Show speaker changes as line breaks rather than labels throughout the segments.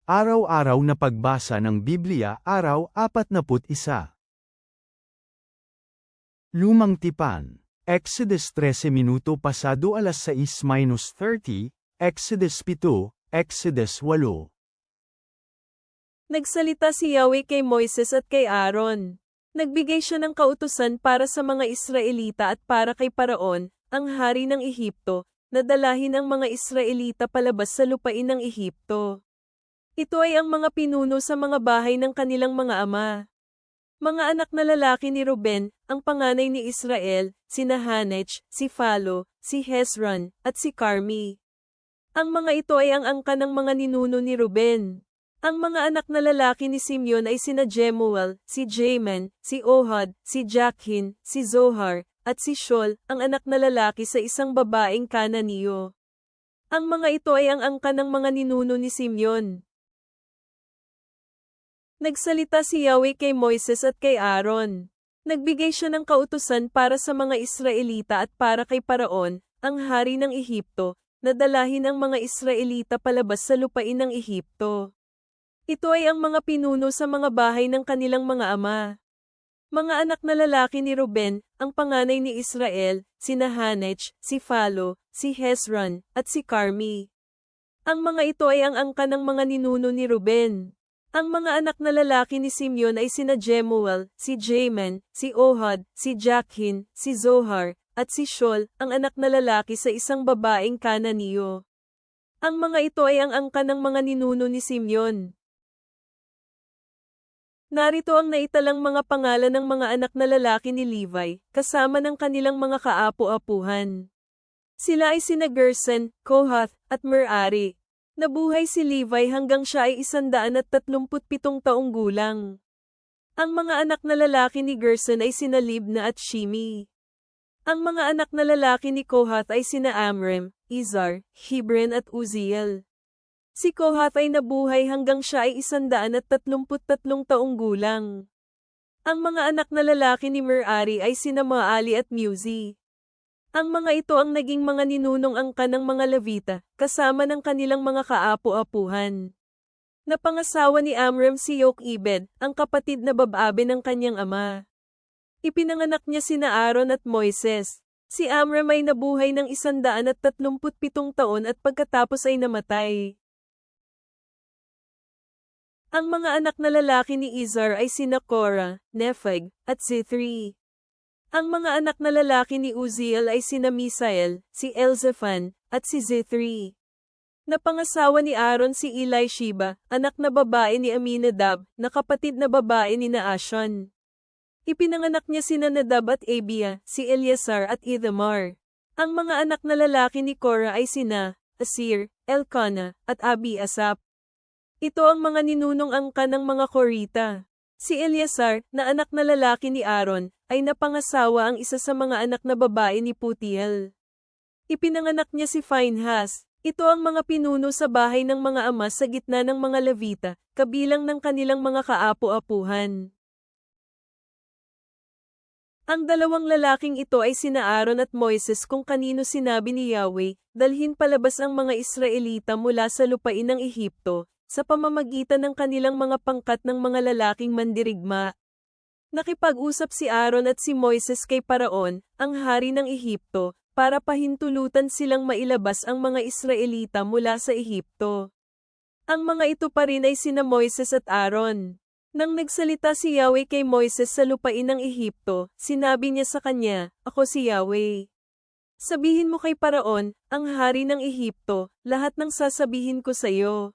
Araw-araw na pagbasa ng Biblia, araw 41. Lumang Tipan. Exodus 13 minuto pasado alas 6:30, Exodus 7, Exodus 8.
Nagsalita si Yahweh kay Moises at kay Aaron. Nagbigay siya ng kautusan para sa mga Israelita at para kay Paraon, ang hari ng Ehipto, na dalahin ang mga Israelita palabas sa lupain ng Ehipto. Ito ay ang mga pinuno sa mga bahay ng kanilang mga ama. Mga anak na lalaki ni Ruben, ang panganay ni Israel, sina Hanech, si Phalo, si Hezron, at si Carmi. Ang mga ito ay ang angkan ng mga ninuno ni Ruben. Ang mga anak na lalaki ni Simeon ay sina Jemuel, si Jamin, si Ohad, si Jachin, si Zohar, at si Shol, ang anak na lalaki sa isang babaeng Kananiyo. Ang mga ito ay ang angkan ng mga ninuno ni Simeon. Nagsalita si Yahweh kay Moises at kay Aaron. Nagbigay siya ng kautusan para sa mga Israelita at para kay Paraon, ang hari ng Ehipto, na dalahin ang mga Israelita palabas sa lupain ng Ehipto. Ito ay ang mga pinuno sa mga bahay ng kanilang mga ama. Mga anak na lalaki ni Ruben, ang panganay ni Israel, sina Hanech, si Phalo, si Hezron, at si Carmi. Ang mga ito ay ang angkan ng mga ninuno ni Ruben. Ang mga anak na lalaki ni Simeon ay sina Jemuel, si Jamin, si Ohad, si Jachin, si Zohar, at si Shol, ang anak na lalaki sa isang babaeng Kananiyo. Ang mga ito ay ang angkan ng mga ninuno ni Simeon. Narito ang naitalang mga pangalan ng mga anak na lalaki ni Levi, kasama ng kanilang mga kaapu-apuhan. Sila ay sina Gerson, Kohath, at Merari. Nabuhay si Levi hanggang siya ay 137 taong gulang. Ang mga anak na lalaki ni Gerson ay sina Libna at Shimi. Ang mga anak na lalaki ni Kohath ay sina Amram, Izhar, Hebron at Uziel. Si Kohath ay nabuhay hanggang siya ay 133 taong gulang. Ang mga anak na lalaki ni Merari ay sina Maali at Muzi. Ang mga ito ang naging mga ninunong angkan ng mga Levita, kasama ng kanilang mga kaapu-apuhan. Napangasawa ni Amram si Jochebed, ang kapatid na babae ng kanyang ama. Ipinanganak niya sina Aaron at Moises. Si Amram ay nabuhay ng 137 taon at pagkatapos ay namatay. Ang mga anak na lalaki ni Izhar ay sina Korah, Nepheg, at Zithri. Ang mga anak na lalaki ni Uziel ay sina Misael, si Elzaphan, at si Zithri. Napangasawa ni Aaron si Elisheba, anak na babae ni Aminadab, na kapatid na babae ni Naashon. Ipinanganak niya sina Nadab at Abia, si Eleazar at Ithamar. Ang mga anak na lalaki ni Korah ay sina Asir, Elkanah, at Abi-Asap. Ito ang mga ninunong angkan ng mga Korita. Si Eleazar, na anak na lalaki ni Aaron, ay napangasawa ang isa sa mga anak na babae ni Putiel. Ipinanganak niya si Phinehas. Ito ang mga pinuno sa bahay ng mga ama sa gitna ng mga Levita, kabilang ng kanilang mga kaapu-apuhan. Ang dalawang lalaking ito ay sina Aaron at Moises kung kanino sinabi ni Yahweh, dalhin palabas ang mga Israelita mula sa lupain ng Ehipto, sa pamamagitan ng kanilang mga pangkat ng mga lalaking mandirigma. Nakipag-usap si Aaron at si Moises kay Paraon, ang hari ng Ehipto, para pahintulutan silang mailabas ang mga Israelita mula sa Ehipto. Ang mga ito pa rin ay sina Moises at Aaron. Nang nagsalita si Yahweh kay Moises sa lupain ng Ehipto, sinabi niya sa kanya, "Ako si Yahweh. Sabihin mo kay Paraon, ang hari ng Ehipto, lahat ng sasabihin ko sa iyo."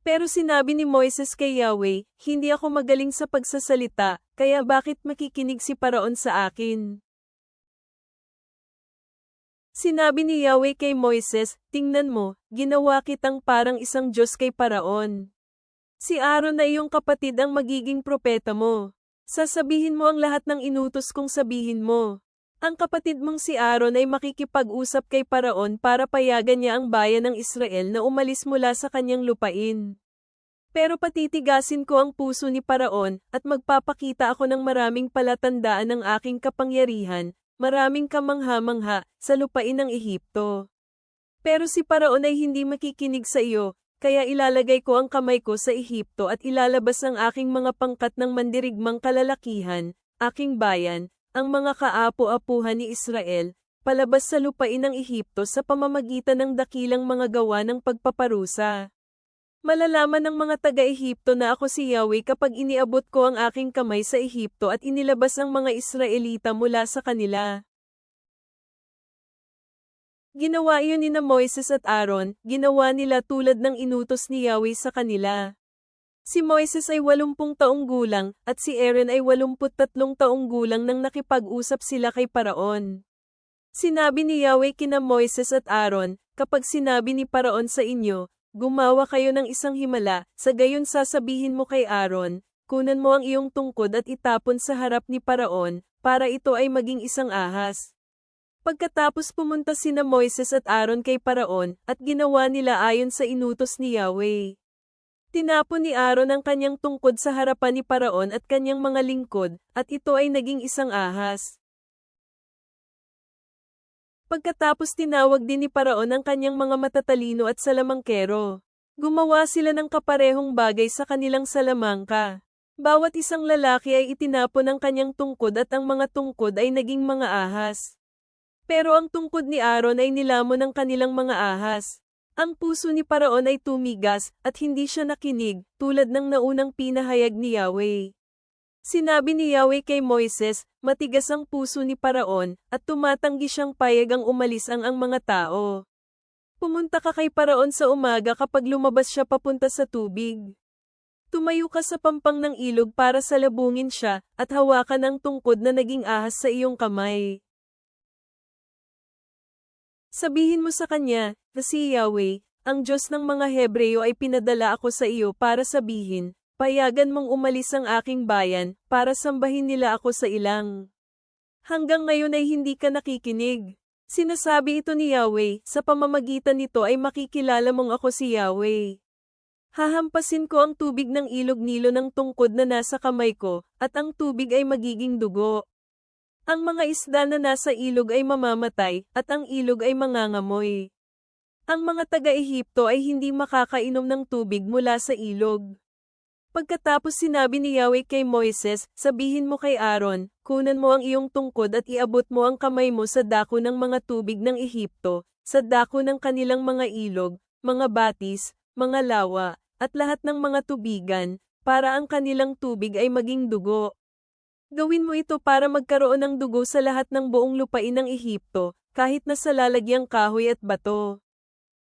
Pero sinabi ni Moises kay Yahweh, "Hindi ako magaling sa pagsasalita, kaya bakit makikinig si Paraon sa akin?" Sinabi ni Yahweh kay Moises, "Tingnan mo, ginawa kitang parang isang Diyos kay Paraon. Si Aaron na iyong kapatid ang magiging propeta mo. Sasabihin mo ang lahat ng inutos kong sabihin mo. Ang kapatid mong si Aaron ay makikipag-usap kay Paraon para payagan niya ang bayan ng Israel na umalis mula sa kanyang lupain. Pero patitigasin ko ang puso ni Paraon, at magpapakita ako ng maraming palatandaan ng aking kapangyarihan, maraming kamangha-mangha, sa lupain ng Ehipto. Pero si Paraon ay hindi makikinig sa iyo, kaya ilalagay ko ang kamay ko sa Ehipto at ilalabas ang aking mga pangkat ng mandirigmang kalalakihan, aking bayan, ang mga kaapo-apuhan ni Israel, palabas sa lupain ng Ehipto sa pamamagitan ng dakilang mga gawa ng pagpaparusa. Malalaman ng mga taga-Ehipto na ako si Yahweh kapag iniabot ko ang aking kamay sa Ehipto at inilabas ang mga Israelita mula sa kanila. Ginawa iyon ni Moises at Aaron, ginawa nila tulad ng inutos ni Yahweh sa kanila. Si Moises ay 80 taong gulang, at si Aaron ay 83 taong gulang nang nakipag-usap sila kay Paraon. Sinabi ni Yahweh kina Moises at Aaron, kapag sinabi ni Paraon sa inyo, gumawa kayo ng isang himala, sa gayon sasabihin mo kay Aaron, kunan mo ang iyong tungkod at itapon sa harap ni Paraon, para ito ay maging isang ahas. Pagkatapos pumunta sina Moises at Aaron kay Paraon, at ginawa nila ayon sa inutos ni Yahweh. Tinapon ni Aaron ang kanyang tungkod sa harapan ni Paraon at kanyang mga lingkod, at ito ay naging isang ahas. Pagkatapos tinawag din ni Paraon ang kanyang mga matatalino at salamangkero. Gumawa sila ng kaparehong bagay sa kanilang salamangka. Bawat isang lalaki ay itinapon ang kanyang tungkod at ang mga tungkod ay naging mga ahas. Pero ang tungkod ni Aaron ay nilamon ng kanilang mga ahas. Ang puso ni Paraon ay tumigas at hindi siya nakinig, tulad ng naunang pinahayag ni Yahweh. Sinabi ni Yahweh kay Moises, matigas ang puso ni Paraon, at tumatanggi siyang payagang umalis ang mga tao. Pumunta ka kay Paraon sa umaga kapag lumabas siya papunta sa tubig. Tumayo ka sa pampang ng ilog para salubungin siya, at hawakan ang tungkod na naging ahas sa iyong kamay. Sabihin mo sa kanya, na si Yahweh, ang Diyos ng mga Hebreo ay pinadala ako sa iyo para sabihin, payagan mong umalis ang aking bayan, para sambahin nila ako sa ilang. Hanggang ngayon ay hindi ka nakikinig. Sinasabi ito ni Yahweh, sa pamamagitan nito ay makikilala mong ako si Yahweh. Hahampasin ko ang tubig ng ilog Nilo ng tungkod na nasa kamay ko, at ang tubig ay magiging dugo. Ang mga isda na nasa ilog ay mamamatay, at ang ilog ay mangangamoy. Ang mga taga-Ehipto ay hindi makakainom ng tubig mula sa ilog. Pagkatapos sinabi ni Yahweh kay Moises, sabihin mo kay Aaron, kunan mo ang iyong tungkod at iabot mo ang kamay mo sa dako ng mga tubig ng Ehipto, sa dako ng kanilang mga ilog, mga batis, mga lawa, at lahat ng mga tubigan, para ang kanilang tubig ay maging dugo. Gawin mo ito para magkaroon ng dugo sa lahat ng buong lupain ng Ehipto, kahit na sa lalagyang kahoy at bato.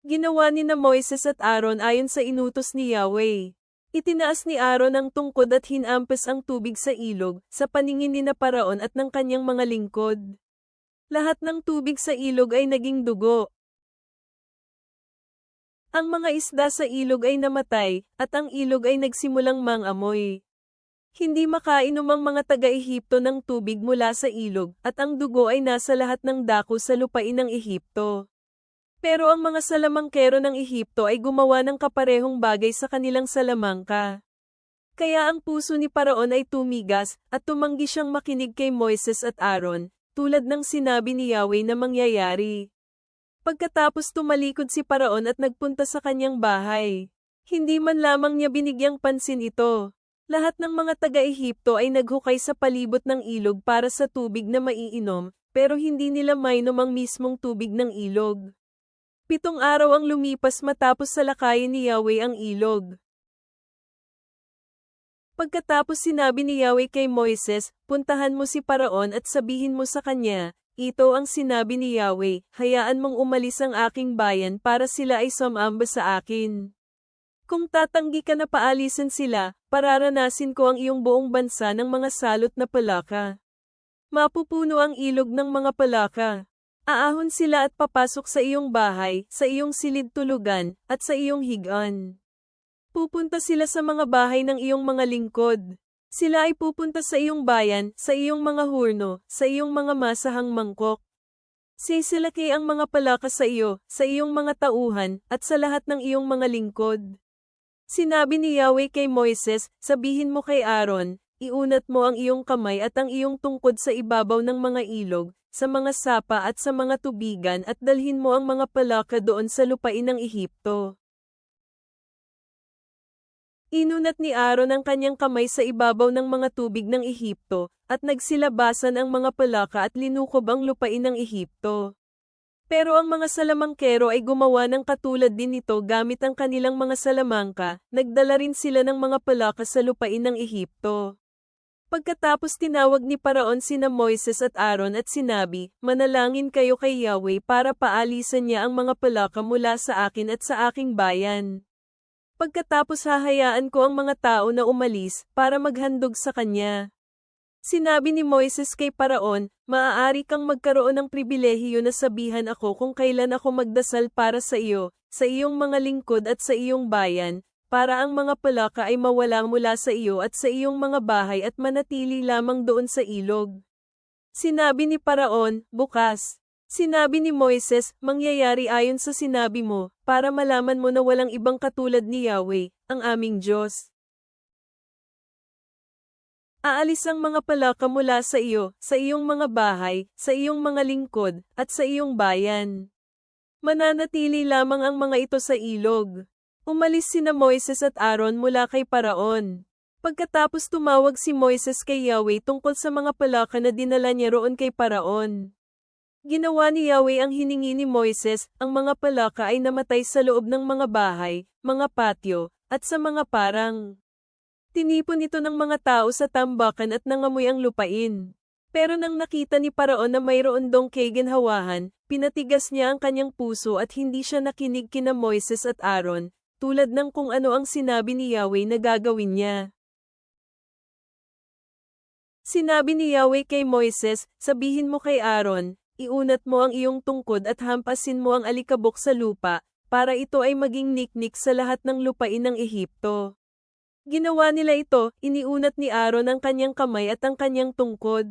Ginawa ni Moises at Aaron ayon sa inutos ni Yahweh. Itinaas ni Aaron ang tungkod at hinampas ang tubig sa ilog, sa paningin ni Paraon at ng kanyang mga lingkod. Lahat ng tubig sa ilog ay naging dugo. Ang mga isda sa ilog ay namatay, at ang ilog ay nagsimulang mangamoy. Hindi makainom ang mga taga-Ehipto ng tubig mula sa ilog, at ang dugo ay nasa lahat ng dako sa lupain ng Ehipto. Pero ang mga salamangkero ng Ehipto ay gumawa ng kaparehong bagay sa kanilang salamangka. Kaya ang puso ni Paraon ay tumigas, at tumanggi siyang makinig kay Moises at Aaron, tulad ng sinabi ni Yahweh na mangyayari. Pagkatapos tumalikod si Paraon at nagpunta sa kanyang bahay. Hindi man lamang niya binigyang pansin ito. Lahat ng mga taga-Ehipto ay naghukay sa palibot ng ilog para sa tubig na maiinom, pero hindi nila mainom ang mismong tubig ng ilog. 7 araw ang lumipas matapos salakayin ni Yahweh ang ilog. Pagkatapos sinabi ni Yahweh kay Moises, puntahan mo si Paraon at sabihin mo sa kanya, ito ang sinabi ni Yahweh, hayaan mong umalis ang aking bayan para sila ay sumamba sa akin. Kung tatanggi ka na paalisin sila, pararanasin ko ang iyong buong bansa ng mga salot na palaka. Mapupuno ang ilog ng mga palaka. Aahon sila at papasok sa iyong bahay, sa iyong silid-tulugan, at sa iyong higaan. Pupunta sila sa mga bahay ng iyong mga lingkod. Sila ay pupunta sa iyong bayan, sa iyong mga hurno, sa iyong mga masahang mangkok. Sisilaki ang mga palaka sa iyo, sa iyong mga tauhan, at sa lahat ng iyong mga lingkod. Sinabi ni Yahweh kay Moises, sabihin mo kay Aaron, iunat mo ang iyong kamay at ang iyong tungkod sa ibabaw ng mga ilog, sa mga sapa at sa mga tubigan at dalhin mo ang mga palaka doon sa lupain ng Ehipto. Inunat ni Aaron ang kanyang kamay sa ibabaw ng mga tubig ng Ehipto, at nagsilabasan ang mga palaka at linukob ang lupain ng Ehipto. Pero ang mga salamangkero ay gumawa ng katulad din nito gamit ang kanilang mga salamangka, nagdala rin sila ng mga palaka sa lupain ng Ehipto. Pagkatapos tinawag ni Paraon sina Moises at Aaron at sinabi, "Manalangin kayo kay Yahweh para paalisan niya ang mga palaka mula sa akin at sa aking bayan. Pagkatapos hahayaan ko ang mga tao na umalis, para maghandog sa kanya." Sinabi ni Moises kay Paraon, "Maaari kang magkaroon ng pribilehiyo na sabihan ako kung kailan ako magdasal para sa iyo, sa iyong mga lingkod at sa iyong bayan, para ang mga palaka ay mawala mula sa iyo at sa iyong mga bahay at manatili lamang doon sa ilog." Sinabi ni Paraon, "Bukas." Sinabi ni Moises, "Mangyayari ayon sa sinabi mo, para malaman mo na walang ibang katulad ni Yahweh, ang aming Diyos. Aalis ang mga palaka mula sa iyo, sa iyong mga bahay, sa iyong mga lingkod, at sa iyong bayan. Mananatili lamang ang mga ito sa ilog." Umalis sina Moises at Aaron mula kay Paraon. Pagkatapos tumawag si Moises kay Yahweh tungkol sa mga palaka na dinala niya roon kay Paraon. Ginawa ni Yahweh ang hiningi ni Moises, ang mga palaka ay namatay sa loob ng mga bahay, mga patio, at sa mga parang. Tinipon ito ng mga tao sa tambakan at nangamoy ang lupain. Pero nang nakita ni Paraon na mayroon dong kaginhawahan, pinatigas niya ang kanyang puso at hindi siya nakinig kina Moises at Aaron, tulad ng kung ano ang sinabi ni Yahweh na gagawin niya. Sinabi ni Yahweh kay Moises, "Sabihin mo kay Aaron, iunat mo ang iyong tungkod at hampasin mo ang alikabok sa lupa, para ito ay maging niknik sa lahat ng lupain ng Ehipto." Ginawa nila ito, iniunat ni Aaron ang kanyang kamay at ang kanyang tungkod.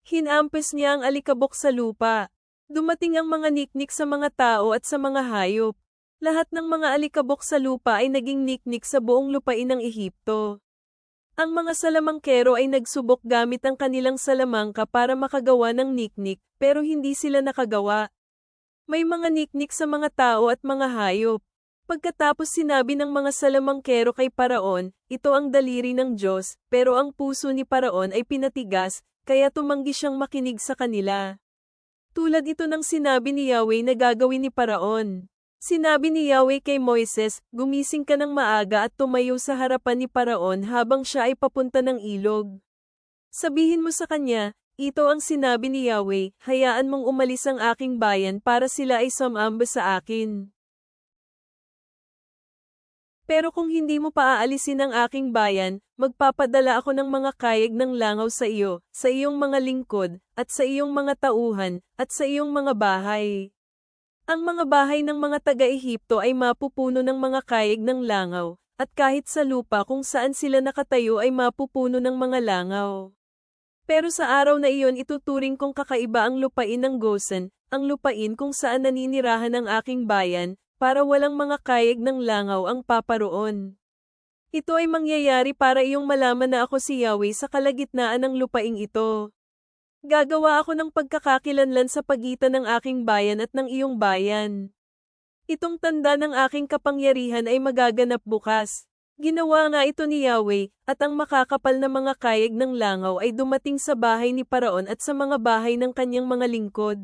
Hinampes niya ang alikabok sa lupa. Dumating ang mga niknik sa mga tao at sa mga hayop. Lahat ng mga alikabok sa lupa ay naging niknik sa buong lupain ng Ehipto. Ang mga salamangkero ay nagsubok gamit ang kanilang salamangka para makagawa ng niknik, pero hindi sila nakagawa. May mga niknik sa mga tao at mga hayop. Pagkatapos sinabi ng mga salamangkero kay Paraon, "Ito ang daliri ng Diyos," pero ang puso ni Paraon ay pinatigas, kaya tumanggi siyang makinig sa kanila. Tulad ito ng sinabi ni Yahweh na gagawin ni Paraon. Sinabi ni Yahweh kay Moises, "Gumising ka ng maaga at tumayo sa harapan ni Paraon habang siya ay papunta ng ilog. Sabihin mo sa kanya, ito ang sinabi ni Yahweh, hayaan mong umalis ang aking bayan para sila ay sumamba sa akin. Pero kung hindi mo paaalisin ang aking bayan, magpapadala ako ng mga kayig ng langaw sa iyo, sa iyong mga lingkod, at sa iyong mga tauhan, at sa iyong mga bahay. Ang mga bahay ng mga taga-Ehipto ay mapupuno ng mga kayig ng langaw, at kahit sa lupa kung saan sila nakatayo ay mapupuno ng mga langaw. Pero sa araw na iyon ituturing kong kakaiba ang lupain ng Gosen, ang lupain kung saan naninirahan ang aking bayan, para walang mga kayig ng langaw ang paparoon. Ito ay mangyayari para iyong malaman na ako si Yahweh sa kalagitnaan ng lupaing ito. Gagawa ako ng pagkakakilanlan sa pagitan ng aking bayan at ng iyong bayan. Itong tanda ng aking kapangyarihan ay magaganap bukas." Ginawa nga ito ni Yahweh, at ang makakapal na mga kayig ng langaw ay dumating sa bahay ni Paraon at sa mga bahay ng kanyang mga lingkod.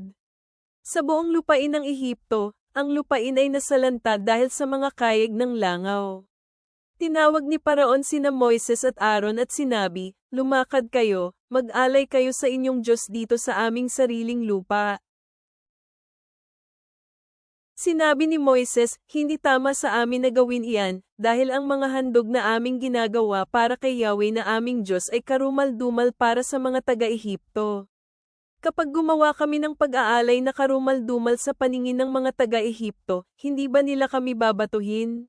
Sa buong lupain ng Ehipto, ang lupain ay nasalanta dahil sa mga kayig ng langaw. Tinawag ni Paraon sina Moises at Aaron at sinabi, "Lumakad kayo, mag-alay kayo sa inyong Diyos dito sa aming sariling lupa." Sinabi ni Moises, "Hindi tama sa amin na gawin iyan, dahil ang mga handog na aming ginagawa para kay Yahweh na aming Diyos ay karumal-dumal para sa mga taga-Ehipto. Kapag gumawa kami ng pag-aalay na karumal-dumal sa paningin ng mga taga-Ehipto, hindi ba nila kami babatuhin?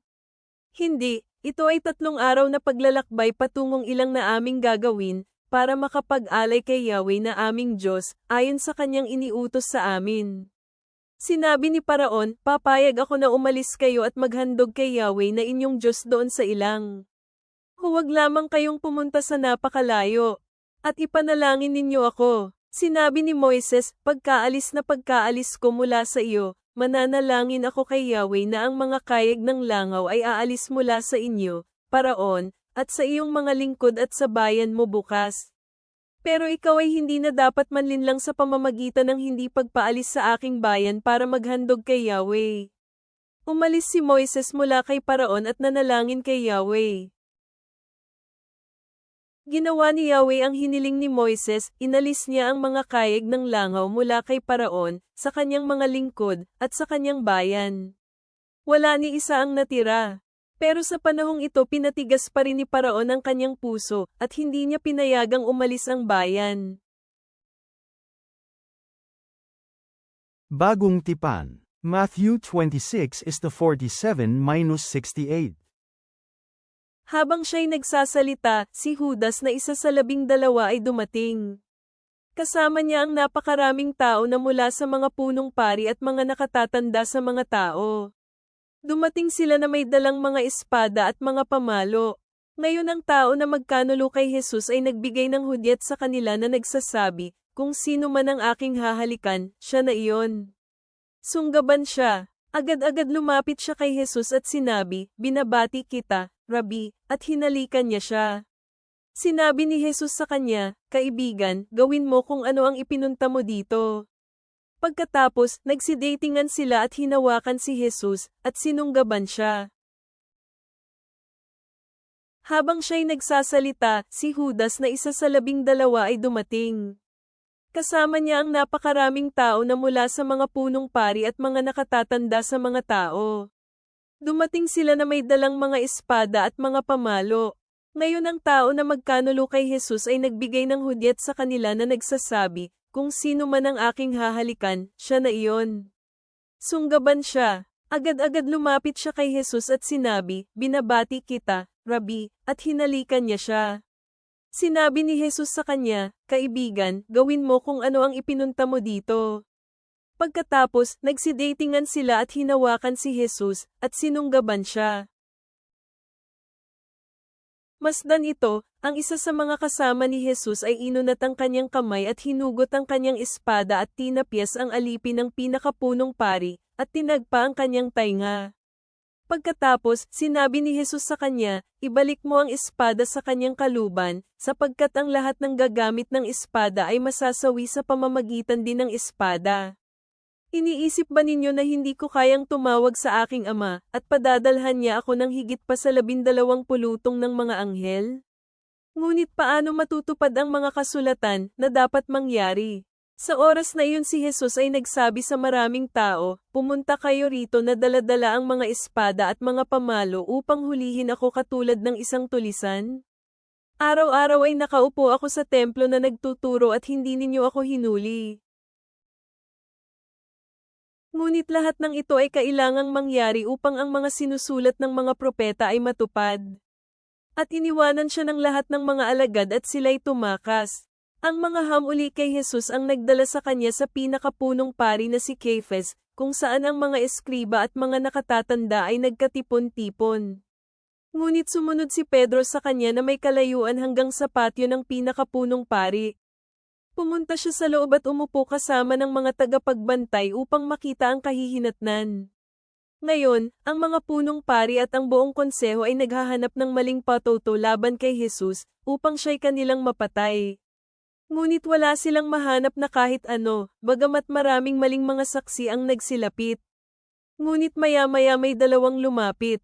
Hindi, ito ay 3 araw na paglalakbay patungong ilang na aming gagawin, para makapag-alay kay Yahweh na aming Diyos, ayon sa kanyang iniutos sa amin." Sinabi ni Paraon, "Papayag ako na umalis kayo at maghandog kay Yahweh na inyong Diyos doon sa ilang. Huwag lamang kayong pumunta sa napakalayo, at ipanalangin ninyo ako." Sinabi ni Moises, pagkaalis ko mula sa iyo, mananalangin ako kay Yahweh na ang mga kayig ng langaw ay aalis mula sa inyo, Paraon, at sa iyong mga lingkod at sa bayan mo bukas. Pero ikaw ay hindi na dapat manlinlang sa pamamagitan ng hindi pagpaalis sa aking bayan para maghandog kay Yahweh. Umalis si Moises mula kay Paraon at nanalangin kay Yahweh. Ginawa ni Yahweh ang hiniling ni Moises, inalis niya ang mga kayig ng langaw mula kay Paraon, sa kanyang mga lingkod, at sa kanyang bayan. Wala ni isa ang natira. Pero sa panahong ito pinatigas pa rin ni Paraon ang kanyang puso, at hindi niya pinayagang umalis ang bayan.
Bagong tipan. Matthew 26 is to 47-68.
Habang siya'y nagsasalita, si Judas na isa sa 12 ay dumating. Kasama niya ang napakaraming tao na mula sa mga punong pari at mga nakatatanda sa mga tao. Dumating sila na may dalang mga espada at mga pamalo. Ngayon ang tao na magkanulo kay Jesus ay nagbigay ng hudyat sa kanila na nagsasabi, kung sino man ang aking hahalikan, siya na iyon. Sunggaban siya. Agad-agad lumapit siya kay Jesus at sinabi, binabati kita, Rabi, at hinalikan niya siya. Sinabi ni Jesus sa kanya, kaibigan, gawin mo kung ano ang ipinunta mo dito. Pagkatapos, nagsidatingan sila at hinawakan si Jesus, at sinunggaban siya. Habang siya'y nagsasalita, si Judas na isa sa 12 ay dumating. Kasama niya ang napakaraming tao na mula sa mga punong pari at mga nakatatanda sa mga tao. Dumating sila na may dalang mga espada at mga pamalo. Ngayon ang tao na magkanulo kay Jesus ay nagbigay ng hudyat sa kanila na nagsasabi, kung sino man ang aking hahalikan, siya na iyon. Sunggaban siya. Agad-agad lumapit siya kay Jesus at sinabi, binabati kita, Rabi, at hinalikan niya siya. Sinabi ni Jesus sa kanya, kaibigan, gawin mo kung ano ang ipinunta mo dito. Pagkatapos, nagsidatingan sila at hinawakan si Jesus, at sinunggaban siya. Masdan ito, ang isa sa mga kasama ni Jesus ay inunat ang kanyang kamay at hinugot ang kanyang espada at tinapyas ang alipin ng pinakapunong pari, at tinagpa ang kanyang tainga. Pagkatapos, sinabi ni Jesus sa kanya, ibalik mo ang espada sa kanyang kaluban, sapagkat ang lahat ng gagamit ng espada ay masasawi sa pamamagitan din ng espada. Iniisip ba ninyo na hindi ko kayang tumawag sa aking ama, at padadalhan niya ako ng higit pa sa 12 pulutong ng mga anghel? Ngunit paano matutupad ang mga kasulatan na dapat mangyari? Sa oras na iyon si Jesus ay nagsabi sa maraming tao, pumunta kayo rito na dala-dala ang mga espada at mga pamalo upang hulihin ako katulad ng isang tulisan. Araw-araw ay nakaupo ako sa templo na nagtuturo at hindi ninyo ako hinuli. Ngunit lahat ng ito ay kailangang mangyari upang ang mga sinusulat ng mga propeta ay matupad. At iniwanan siya ng lahat ng mga alagad at sila'y tumakas. Ang mga hamuli kay Jesus ang nagdala sa kanya sa pinakapunong pari na si Caiaphas, kung saan ang mga eskriba at mga nakatatanda ay nagkatipon-tipon. Ngunit sumunod si Pedro sa kanya na may kalayuan hanggang sa patio ng pinakapunong pari. Pumunta siya sa loob at umupo kasama ng mga tagapagbantay upang makita ang kahihinatnan. Ngayon, ang mga punong pari at ang buong konseho ay naghahanap ng maling patuto laban kay Jesus, upang siya'y kanilang mapatay. Ngunit wala silang mahanap na kahit ano, bagamat maraming maling mga saksi ang nagsilapit. Ngunit maya-maya may 2 lumapit.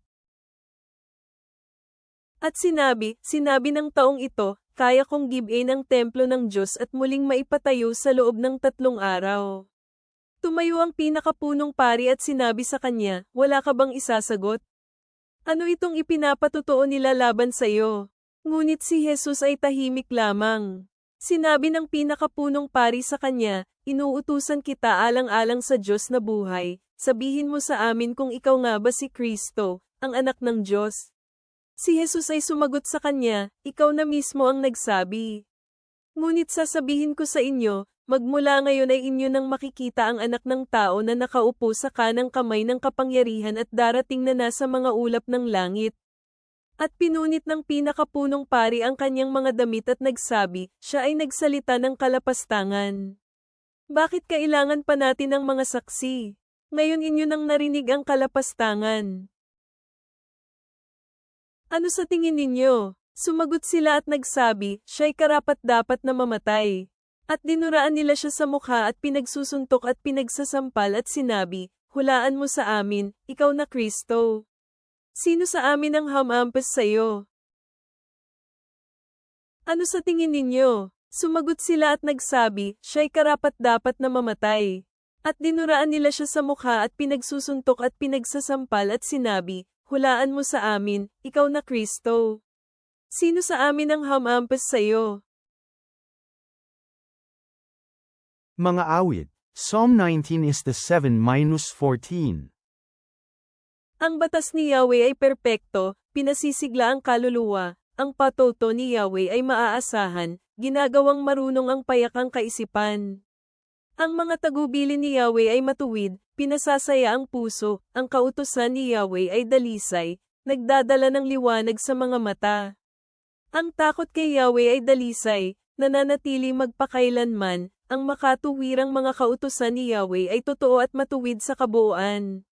At sinabi ng taong ito, kaya kong gibain ang templo ng Diyos at muling maipatayo sa loob ng 3 araw. Tumayo ang pinakapunong pari at sinabi sa kanya, wala ka bang isasagot? Ano itong ipinapatotoo nila laban sa iyo? Ngunit si Jesus ay tahimik lamang. Sinabi ng pinakapunong pari sa kanya, inuutusan kita alang-alang sa Diyos na buhay, sabihin mo sa amin kung ikaw nga ba si Kristo, ang anak ng Diyos. Si Jesus ay sumagot sa kanya, ikaw na mismo ang nagsabi. Ngunit sasabihin ko sa inyo, magmula ngayon ay inyo nang makikita ang anak ng tao na nakaupo sa kanang kamay ng kapangyarihan at darating na nasa mga ulap ng langit. At pinunit ng pinakapunong pari ang kanyang mga damit at nagsabi, siya ay nagsalita ng kalapastangan. Bakit kailangan pa natin ng mga saksi? Ngayon inyo nang narinig ang kalapastangan. Ano sa tingin ninyo? Sumagot sila at nagsabi, siya'y karapat-dapat na mamatay. At dinuraan nila siya sa mukha at pinagsusuntok at pinagsasampal at sinabi, hulaan mo sa amin, ikaw na Kristo. Sino sa amin ang hamampas sa iyo? Ano sa tingin ninyo? Sumagot sila at nagsabi, siya'y karapat-dapat na mamatay. At dinuraan nila siya sa mukha at pinagsusuntok at pinagsasampal at sinabi, hulaan mo sa amin, ikaw na Kristo. Sino sa amin ang hamampas sa iyo?
Mga awit, Psalm 19 is the 7-14.
Ang batas ni Yahweh ay perpekto, pinasisigla ang kaluluwa, ang patuto ni Yahweh ay maaasahan, ginagawang marunong ang payakang kaisipan. Ang mga tagubilin ni Yahweh ay matuwid, pinasasaya ang puso, ang kautusan ni Yahweh ay dalisay, nagdadala ng liwanag sa mga mata. Ang takot kay Yahweh ay dalisay, nananatili magpakailanman, ang makatuwirang mga kautusan ni Yahweh ay totoo at matuwid sa kabuuan.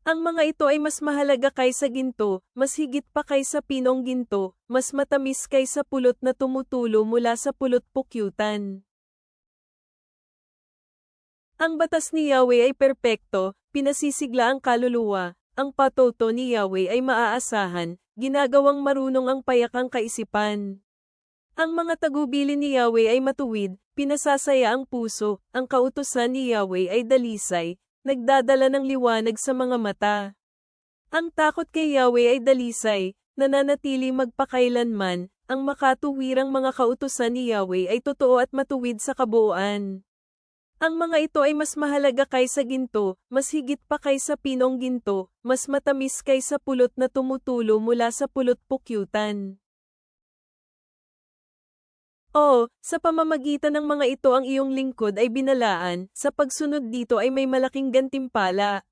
Ang mga ito ay mas mahalaga kaysa ginto, mas higit pa kaysa pinong ginto, mas matamis kaysa pulot na tumutulo mula sa pulot pukyutan. Ang batas ni Yahweh ay perpekto, pinasisigla ang kaluluwa, ang patuto ni Yahweh ay maaasahan, ginagawang marunong ang payakang kaisipan. Ang mga tagubilin ni Yahweh ay matuwid, pinasasaya ang puso, ang kautusan ni Yahweh ay dalisay, nagdadala ng liwanag sa mga mata. Ang takot kay Yahweh ay dalisay, nananatili magpakailanman, ang makatuwirang mga kautusan ni Yahweh ay totoo at matuwid sa kabuuan. Ang mga ito ay mas mahalaga kaysa ginto, mas higit pa kaysa pinong ginto, mas matamis kaysa pulot na tumutulo mula sa pulot pukyutan. Sa pamamagitan ng mga ito ang iyong lingkod ay binalaan, sa pagsunod dito ay may malaking gantimpala.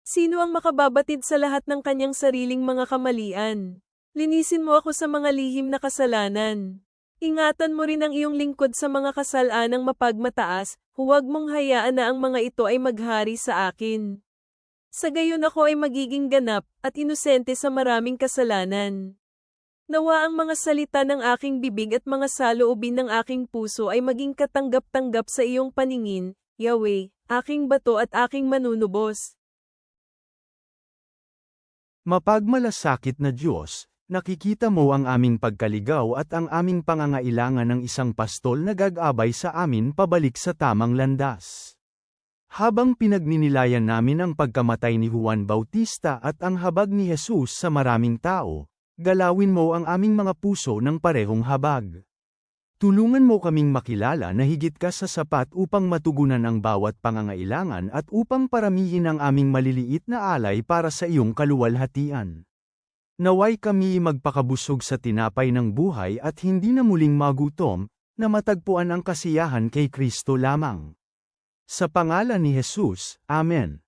Sino ang makababatid sa lahat ng kanyang sariling mga kamalian? Linisin mo ako sa mga lihim na kasalanan. Ingatan mo rin ang iyong lingkod sa mga kasalanang mapagmataas, huwag mong hayaan na ang mga ito ay maghari sa akin. Sa gayon ako ay magiging ganap, at inosente sa maraming kasalanan. Nawa ang mga salita ng aking bibig at mga saloobin ng aking puso ay maging katanggap-tanggap sa iyong paningin, Yahweh, aking bato at aking manunubos.
Mapagmalasakit na Diyos, nakikita mo ang aming pagkaligaw at ang aming pangangailangan ng isang pastol na gagabay sa amin pabalik sa tamang landas. Habang pinagninilayan namin ang pagkamatay ni Juan Bautista at ang habag ni Jesus sa maraming tao, galawin mo ang aming mga puso ng parehong habag. Tulungan mo kaming makilala na higit ka sa sapat upang matugunan ang bawat pangangailangan at upang paramihin ang aming maliliit na alay para sa iyong kaluwalhatian. Naway kami magpakabusog sa tinapay ng buhay at hindi na muling magutom, na matagpuan ang kasiyahan kay Kristo lamang. Sa pangalan ni Jesus, Amen.